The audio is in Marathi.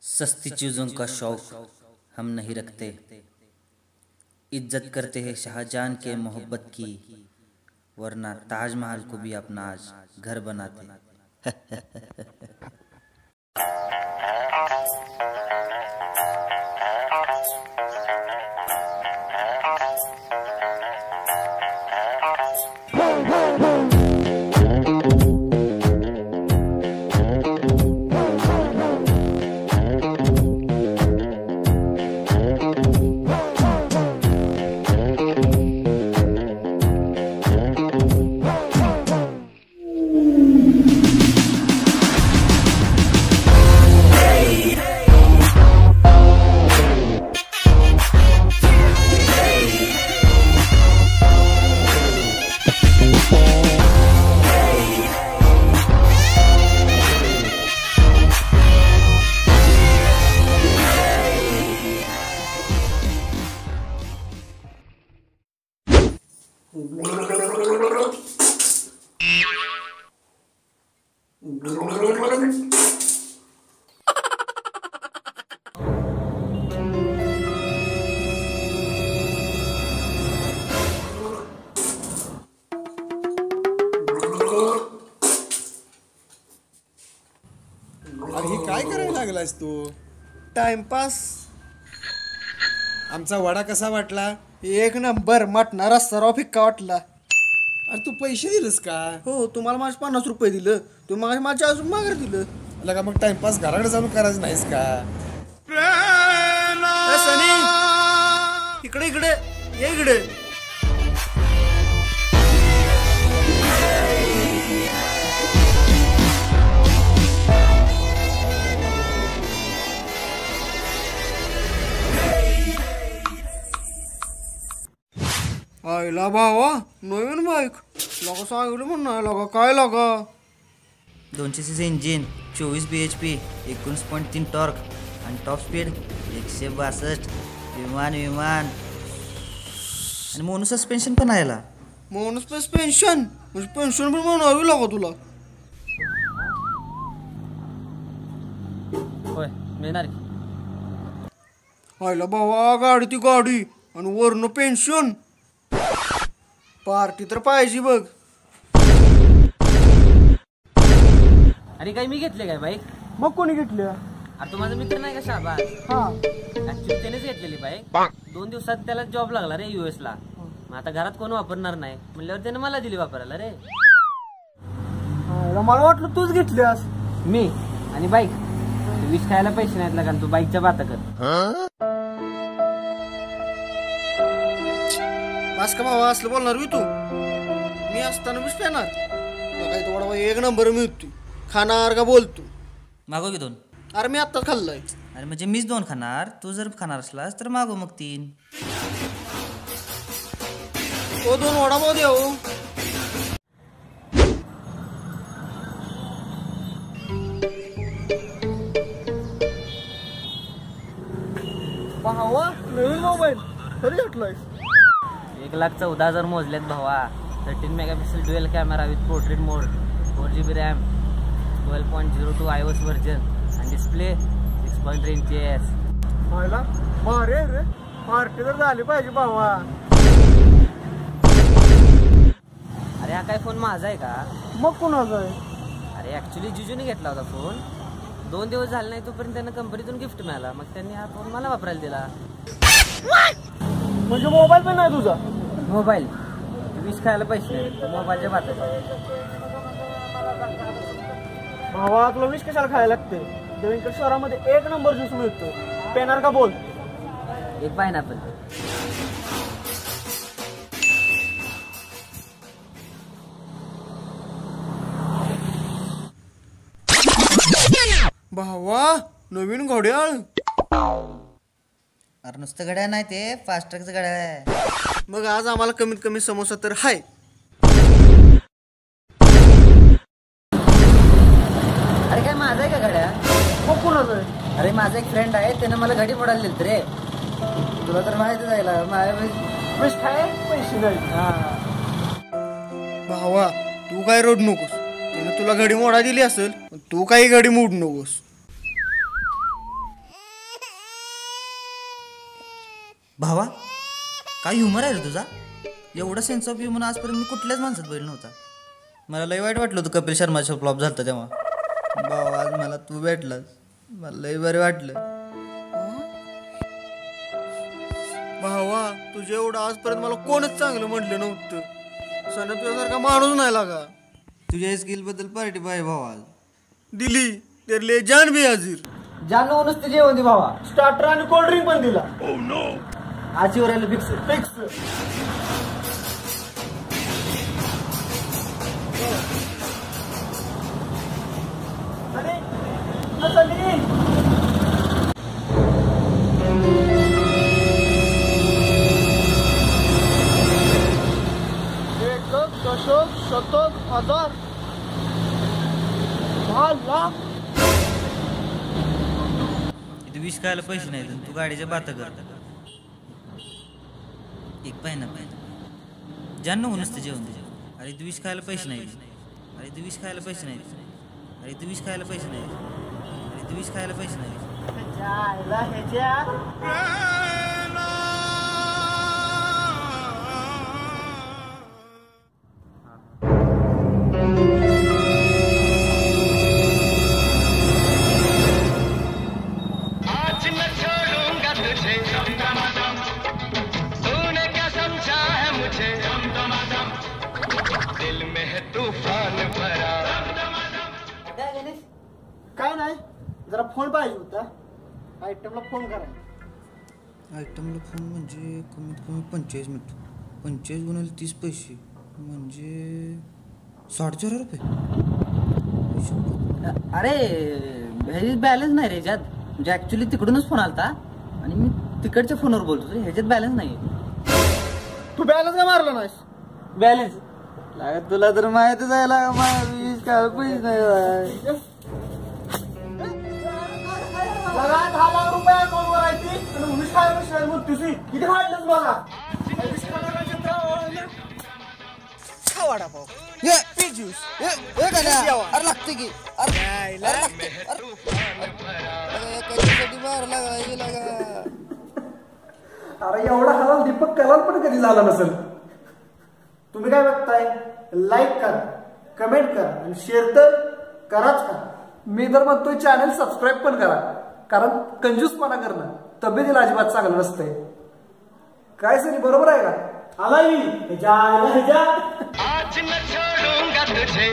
सस्ती चीज़ों का शौक हम नहीं रखते, इज्जत करते हैं शाहजहां के मोहब्बत की, वरना ताजमहल को भी अपना आज घर बनाते। अरे काय करायला लागलास तू? टाइमपास. आमचा वडा कसा वाटला? एक नंबर. मटणारा सराव फिक्का वाटला. अरे तू पैसे दिलंस का? हो, तुम्हाला माझे 50 रुपये दिलं, तुम्ही माझ्या माझ्या अजून माघार दिलं. लगा मग टाइमपास घराकडे जाऊन करायचं नाहीस का? सनी, इकडे इकडे ये इकडे. आईला भावा, नवीन बाईक लगा सांगितलं म्हणणार लगा. काय लगा? 200 cc इंजिन, 24 bhp, 19.3 टॉर्क आणि टॉप स्पीड 162. विमान आणि मोनो सस्पेन्शन पण आहे. मोनोस्पेस पेन्शन म्हणजे पेन्शन पण म्हणावी लागा तुला. होय मिळणार. आईला भावा, गाडी ती गाडी आणि वरनं पेन्शन. पार्टी तर पाहिजे बघ. अरे काही मी घेतले काय बाईक? मग कोणी घेतल्या? अरे तो माझा मित्र नाही का शाबा, हा, ऍक्च्युली त्यानेच घेतलेली बाईक. 2 दिवसात त्याला जॉब लागला रे US ला. मग आता घरात कोण वापरणार नाही म्हणल्यावर त्याने मला दिली वापरायला रे. मला वाटलं तूच घेतल्यास. मी आणि बाईक विष खायला पैसे नाहीत लागा, तू बाईकच्या बाता कर. बस का भावा, असलं बोलणार मी तू? मी असताना विष पेणार काही तो वडा एक नंबर मिळतो. खाणार का बोलतो? मागो की 2. अरे मी आत्ताच खाल्लाय. अरे म्हणजे मीच 2 खाणार, तू जर खाणार असलास तर मागो मग 3. ओ 2 वडापाव द्या हो. भावा, नवीन मोबाईल तरी घेतलाय. 1,14,000 मोजलेत भावा. 13 megapixel dual camera with portrait mode, 4GB RAM, 12.02 iOS version आणि डिस्प्ले 6.3 inches. व्हायला भारी आहे रे. पार्टी तर झाली पाहिजे भावा. अरे हा काय फोन माझा आहे का? मग कोणाचा आहे? अरे ऍक्च्युली जिजूने घेतला होता फोन. 2 दिवस झाले नाही तोपर्यंत त्यांना कंपनीतून गिफ्ट मिळाला. मग त्यांनी हा फोन मला वापरायला दिला. म्हणजे मोबाईल पण नाही तुझा? मोबाईल विष खायला पैसे नाही, मोबाईलच्या बातात. भावा, तुला विष कशाला खायला लागते? देवेंद्र शहरामध्ये एक नंबर ज्यूस मिळतो. पेनार का बोल? एक पायनॅपल. भावा, नवीन घड्याळ. अरे नुसतं घड्याळ नाही, ते फास्ट ट्रॅकचं घड्याळ आहे. मग आज आम्हाला कमीत कमी समोसा तर हाय. अरे काय माझा आहे का घड्या? मग कोणाचं आहे? अरे माझा एक फ्रेंड आहे, त्यानं मला घडी मोडायला दिली रे. तुला तर माहिती जायला विष खाय पैसे नाही. भावा, तू काय रडू नकोस. त्याने तुला घडी मोडा दिली असेल, तू काही घडी मोडू नकोस. भावा काय ह्युमर आहे रे तुझा. एवढा सेन्स ऑफ ह्युमर आजपर्यंत मी कुठल्याच माणसात बघितलं नव्हता. मला लय वाईट वाटलं होतं कपिल शर्माचा फ्लॉप झालता तेव्हा. भावा आज मला तू भेटलास, मला लय बरं वाटलं. भावा तुझ्या एवढं आजपर्यंत मला कोणच चांगलं म्हटलं नव्हतं. सण तुझ्यासारखा माणूस नाही लागा. तुझ्या स्किल बद्दल पार्टी पाहिजे भावा. दिली तेरे लिए जान भी हाजीर. जानू नुसतं जेवण दे भावा. स्टार्टर आणि कोल्ड्रिंक पण दिला. आजची वर फिक्स. दशक शतक हजार 10 लाख. इथे विष खायला पैसे नाहीत, तू गाडीच्या बाता कर. एक पाहिजे जान नको नुसतं जेवण तुझ्या. अरे तू विष खायला पैसे नाही. अरे तू विष खायला पैसे नाही. अरे तू विष खायला पैसे नाही. अरे तू विष खायला पैसे नाही. काय नाही, जरा फोन पाहिजे होता. आयटमला फोन करायचा. आयटमला फोन म्हणजे कमीत कमी 45 मिनिट. 45 गुणिले 30 पैसे म्हणजे 4,500 रुपये. अरे ह्याच्यात बॅलन्स नाही रे ह्याच्यात. म्हणजे ऍक्च्युली तिकडूनच फोन आलता आणि मी तिकडच्या फोनवर बोलतो. ह्याच्यात बॅलन्स नाही. तू बॅलन्स का मारला नाहीस? बॅलन्स लागत तुला तर माहितच आहे लागा. पैसे नाही. लगा 10 लाख रुपये अकाउंटवर आहे ती आणि 19 काय म्हणतोस किती वाढलंच बघा. वडापाव अरे लागते की अरे एवढा हलाल दीपक कलाल पण कधी झाला नसेल. तुम्ही काय बघताय? लाईक करा, कमेंट करा आणि शेअर तर कराच करा. मी तर म्हणतोय चॅनल सबस्क्राईब पण करा, कारण कंजूसपणा करणं तब्येतीला अजिबात चांगलं नसतंय. काय सनी बरोबर आहे का? आलाय ह्याच्या आज न छोडूंगा तुझे